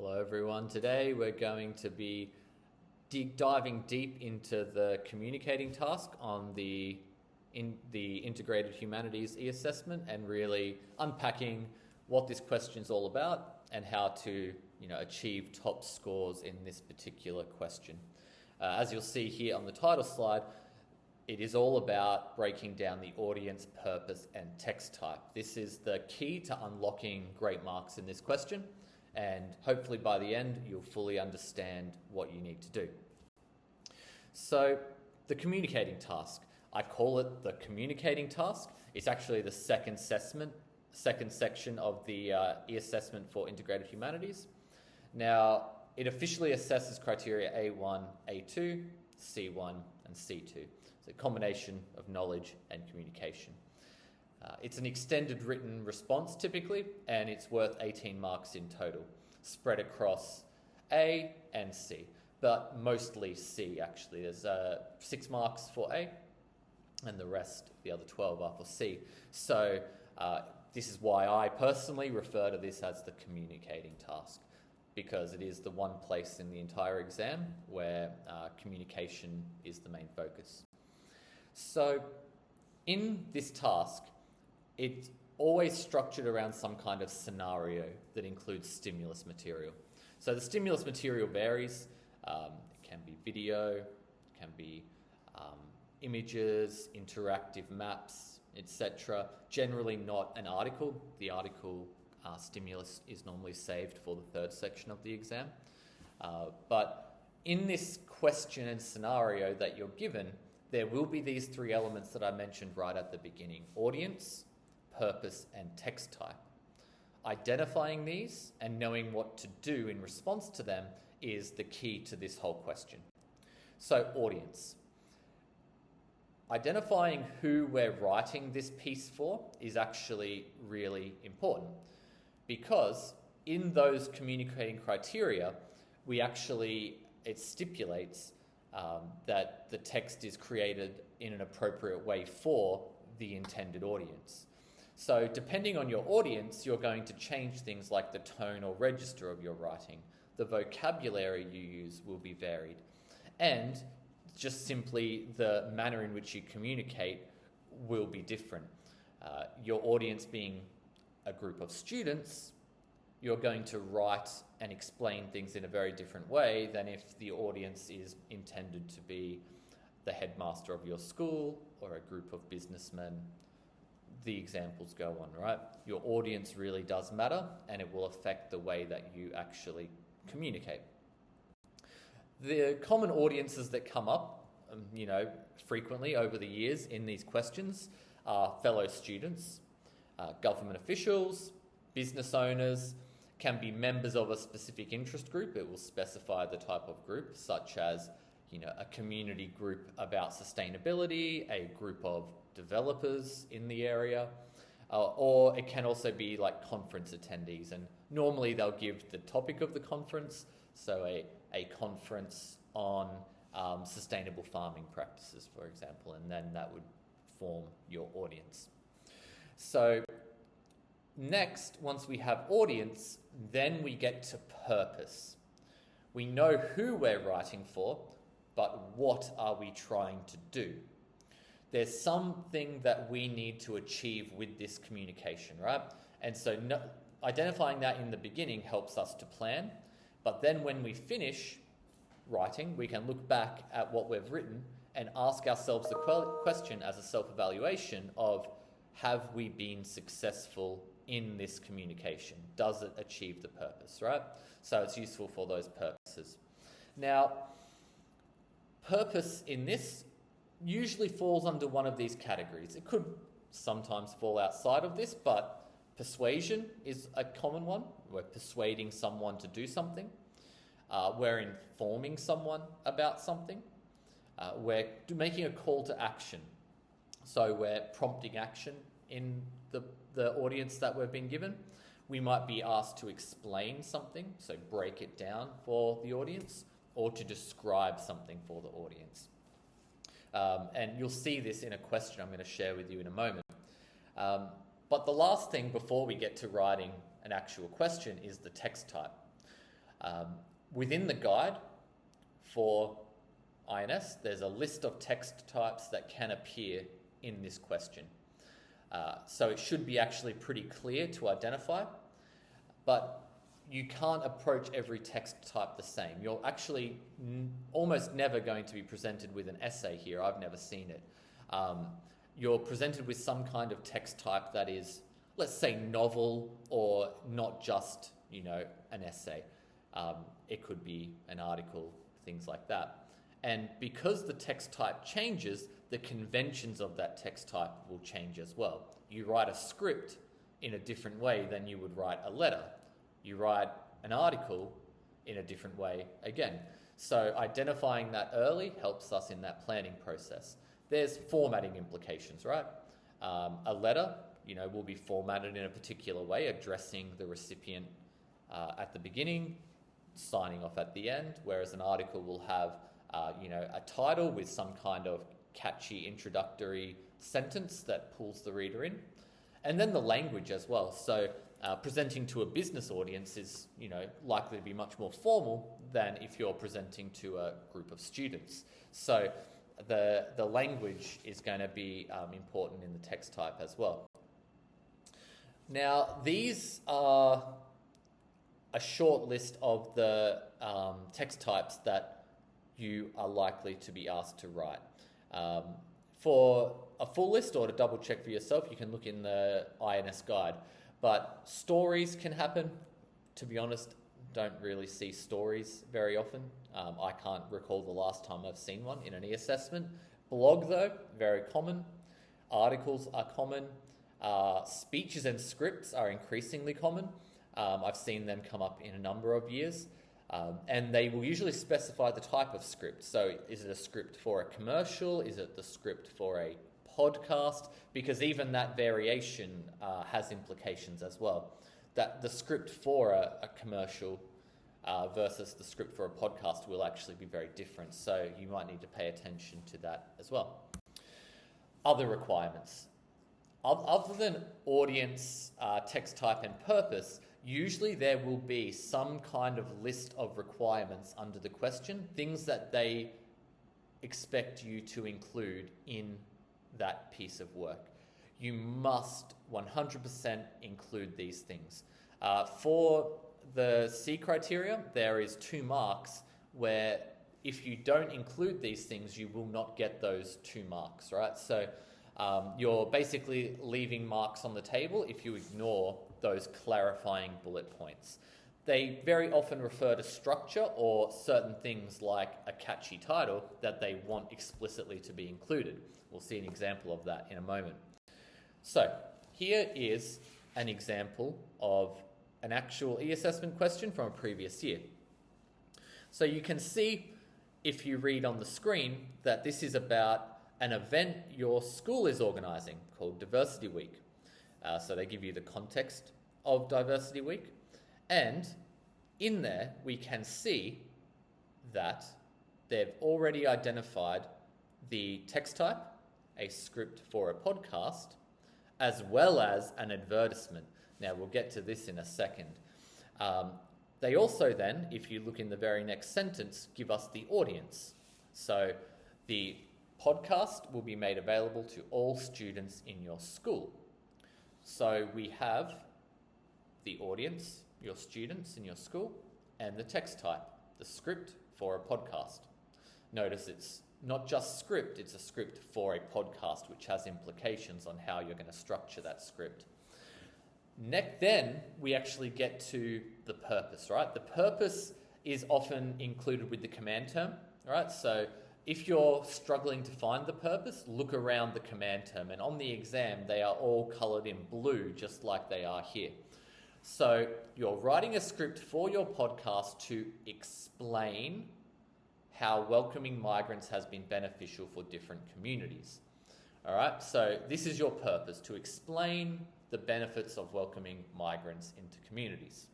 Hello everyone. Today we're going to be diving deep into the communicating task on the Integrated Humanities eAssessment and really unpacking what this question is all about and how to achieve top scores in this particular question. As you'll see here on the title slide, it is all about breaking down the audience, purpose and text type. This is the key to unlocking great marks in this question, and hopefully by the end you'll fully understand what you need to do. So the communicating task, I call it the communicating task. It's actually the second section of the eAssessment for Integrated Humanities. Now, it officially assesses criteria A1, A2, C1 and C2. It's a combination of knowledge and communication. It's an extended written response typically, and it's worth 18 marks in total, spread across A and C, but mostly C actually. There's 6 marks for A, and the rest, the other 12, are for C. So this is why I personally refer to this as the communicating task, because it is the one place in the entire exam where communication is the main focus. So in this task, it's always structured around some kind of scenario that includes stimulus material. So the stimulus material varies. It can be video, it can be images, interactive maps, etc. Generally not an article. The article stimulus is normally saved for the third section of the exam. But in this question and scenario that you're given, there will be these 3 elements that I mentioned right at the beginning: audience, purpose and text type. Identifying these and knowing what to do in response to them is the key to this whole question. So audience. Identifying who we're writing this piece for is actually really important, because in those communicating criteria, it stipulates that the text is created in an appropriate way for the intended audience. So depending on your audience, you're going to change things like the tone or register of your writing. The vocabulary you use will be varied. And just simply the manner in which you communicate will be different. Your audience being a group of students, you're going to write and explain things in a very different way than if the audience is intended to be the headmaster of your school or a group of businessmen. The examples go on, right? Your audience really does matter, and it will affect the way that you actually communicate. The common audiences that come up, frequently over the years in these questions are fellow students, government officials, business owners, can be members of a specific interest group. It will specify the type of group, such as a community group about sustainability, a group of developers in the area, or it can also be like conference attendees, and normally they'll give the topic of the conference, so a conference on sustainable farming practices, for example, and then that would form your audience. So next, once we have audience, then we get to purpose. We know who we're writing for, but what are we trying to do? There's something that we need to achieve with this communication, right? And so identifying that in the beginning helps us to plan, but then when we finish writing, we can look back at what we've written and ask ourselves the question as a self-evaluation of, have we been successful in this communication? Does it achieve the purpose, right? So it's useful for those purposes. Now, purpose in this usually falls under one of these categories. It could sometimes fall outside of this, but persuasion is a common one. We're persuading someone to do something. We're informing someone about something. We're making a call to action. So we're prompting action in the audience that we've been given. We might be asked to explain something, so break it down for the audience, or to describe something for the audience. And you'll see this in a question I'm going to share with you in a moment. But the last thing before we get to writing an actual question is the text type. Within the guide for INS, there's a list of text types that can appear in this question. So it should be actually pretty clear to identify, but you can't approach every text type the same. You're actually almost never going to be presented with an essay here. I've never seen it. You're presented with some kind of text type that is, let's say, novel or not just, an essay. It could be an article, things like that. And because the text type changes, the conventions of that text type will change as well. You write a script in a different way than you would write a letter. You write an article in a different way again. So identifying that early helps us in that planning process. There's formatting implications, right? A letter, will be formatted in a particular way, addressing the recipient at the beginning, signing off at the end, whereas an article will have a title with some kind of catchy introductory sentence that pulls the reader in. And then the language as well. So presenting to a business audience is, likely to be much more formal than if you're presenting to a group of students. So the language is going to be important in the text type as well. Now, these are a short list of the text types that you are likely to be asked to write. For a full list or to double check for yourself, you can look in the INS guide. But stories can happen. To be honest, don't really see stories very often. I can't recall the last time I've seen one in an e-assessment. Blog, though, very common. Articles are common. Speeches and scripts are increasingly common. I've seen them come up in a number of years. And they will usually specify the type of script. So is it a script for a commercial? Is it the script for a podcast? Because even that variation has implications as well. That the script for a commercial versus the script for a podcast will actually be very different. So you might need to pay attention to that as well. Other requirements. Other than audience, text type and purpose, usually there will be some kind of list of requirements under the question, things that they expect you to include in that piece of work. You must 100% include these things. For the C criteria, there is 2 marks where if you don't include these things, you will not get those 2 marks, right? So you're basically leaving marks on the table if you ignore those clarifying bullet points. They very often refer to structure or certain things like a catchy title that they want explicitly to be included. We'll see an example of that in a moment. So here is an example of an actual e-assessment question from a previous year. So you can see, if you read on the screen, that this is about an event your school is organising called Diversity Week. So they give you the context of Diversity Week. And in there, we can see that they've already identified the text type, a script for a podcast, as well as an advertisement. Now, we'll get to this in a second. They also then, if you look in the very next sentence, give us the audience. So the podcast will be made available to all students in your school. So we have the audience, your students in your school, and the text type, the script for a podcast. Notice it's not just script, it's a script for a podcast, which has implications on how you're going to structure that script. Then we actually get to the purpose, right? The purpose is often included with the command term, right? So if you're struggling to find the purpose, look around the command term, and on the exam, they are all coloured in blue, just like they are here. So you're writing a script for your podcast to explain how welcoming migrants has been beneficial for different communities. All right, so this is your purpose, to explain the benefits of welcoming migrants into communities.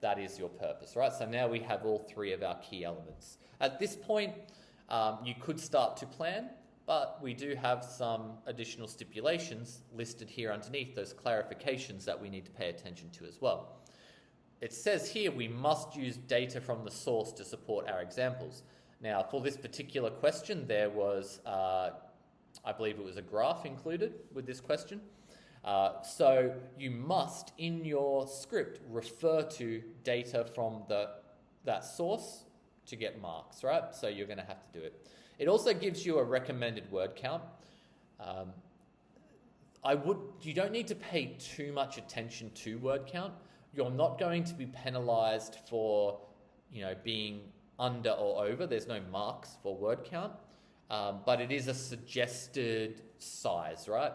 That is your purpose, right? So now we have all 3 of our key elements. At this point, you could start to plan, but we do have some additional stipulations listed here underneath, those clarifications that we need to pay attention to as well. it says here we must use data from the source to support our examples. Now, for this particular question, there was, I believe it was a graph included with this question. So you must, in your script, refer to data from that source to get marks, right? So you're going to have to do it. It also gives you a recommended word count. You don't need to pay too much attention to word count. You're not going to be penalized for, being under or over. There's no marks for word count, but it is a suggested size, right?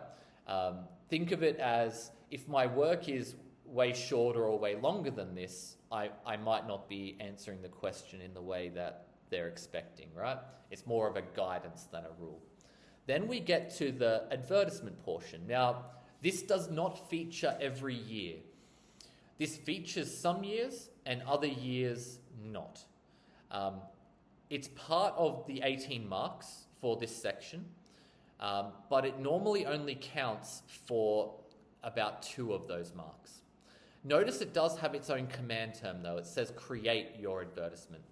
Think of it as, if my work is way shorter or way longer than this, I might not be answering the question in the way that they're expecting, right? It's more of a guidance than a rule. Then we get to the advertisement portion. Now, this does not feature every year. This features some years and other years not. It's part of the 18 marks for this section, but it normally only counts for about 2 of those marks. Notice it does have its own command term though. It says create your advertisement.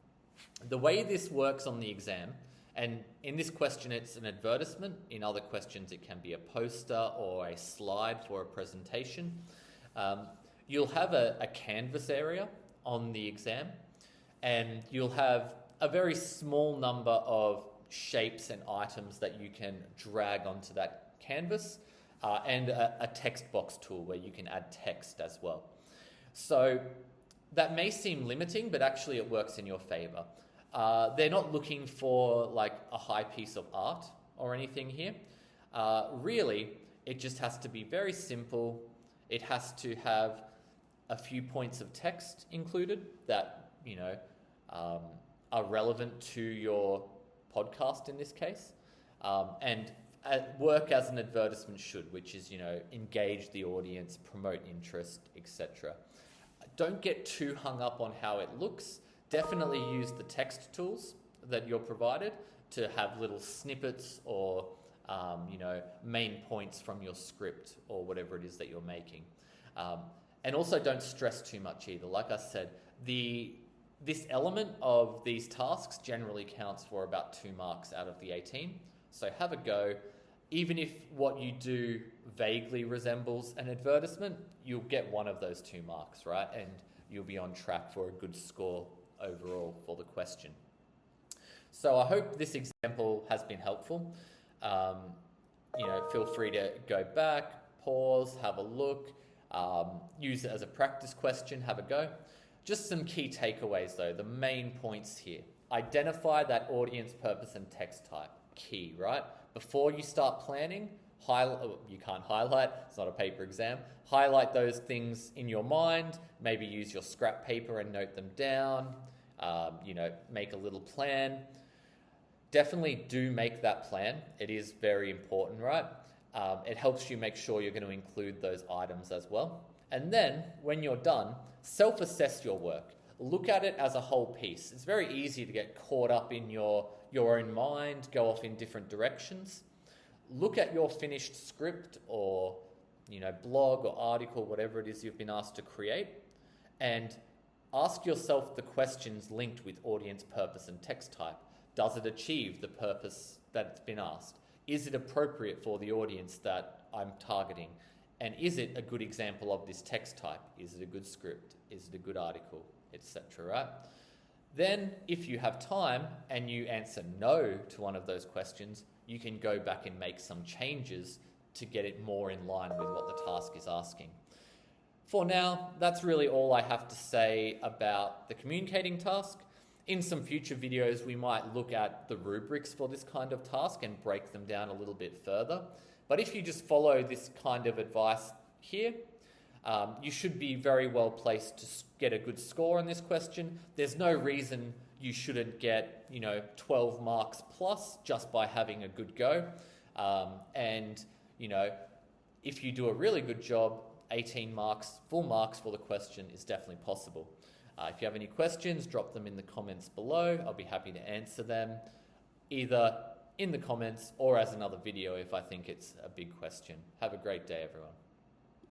The way this works on the exam, and in this question it's an advertisement, in other questions it can be a poster or a slide for a presentation. You'll have a canvas area on the exam, and you'll have a very small number of shapes and items that you can drag onto that canvas, and a text box tool where you can add text as well. So that may seem limiting, but actually it works in your favor. They're not looking for like a high piece of art or anything here. Really, it just has to be very simple. It has to have a few points of text included that, are relevant to your podcast in this case, and work as an advertisement should, which is, engage the audience, promote interest, etc. Don't get too hung up on how it looks. Definitely use the text tools that you're provided to have little snippets or, main points from your script or whatever it is that you're making. And also don't stress too much either. Like I said, this element of these tasks generally counts for about 2 marks out of the 18. So have a go. Even if what you do vaguely resembles an advertisement, you'll get one of those 2 marks, right? And you'll be on track for a good score overall for the question. So I hope this example has been helpful. Feel free to go back, pause, have a look, use it as a practice question, have a go. Just some key takeaways though, the main points here. Identify that audience, purpose, and text type. Key, right? Before you start planning, you can't highlight, it's not a paper exam. Highlight those things in your mind, maybe use your scrap paper and note them down, make a little plan. Definitely do make that plan. It is very important, right? It helps you make sure you're going to include those items as well. And then, when you're done, self-assess your work. Look at it as a whole piece. It's very easy to get caught up in your own mind, go off in different directions. Look at your finished script or, blog or article, whatever it is you've been asked to create, and ask yourself the questions linked with audience, purpose, and text type. Does it achieve the purpose that it's been asked? Is it appropriate for the audience that I'm targeting? And is it a good example of this text type? Is it a good script? Is it a good article, etc., right? Then, if you have time and you answer no to one of those questions, you can go back and make some changes to get it more in line with what the task is asking. For now, that's really all I have to say about the communicating task. In some future videos, we might look at the rubrics for this kind of task and break them down a little bit further. But if you just follow this kind of advice here, you should be very well placed to get a good score on this question. There's no reason you shouldn't get, 12 marks plus just by having a good go. If you do a really good job, 18 marks, full marks for the question is definitely possible. If you have any questions, drop them in the comments below. I'll be happy to answer them either in the comments or as another video if I think it's a big question. Have a great day, everyone.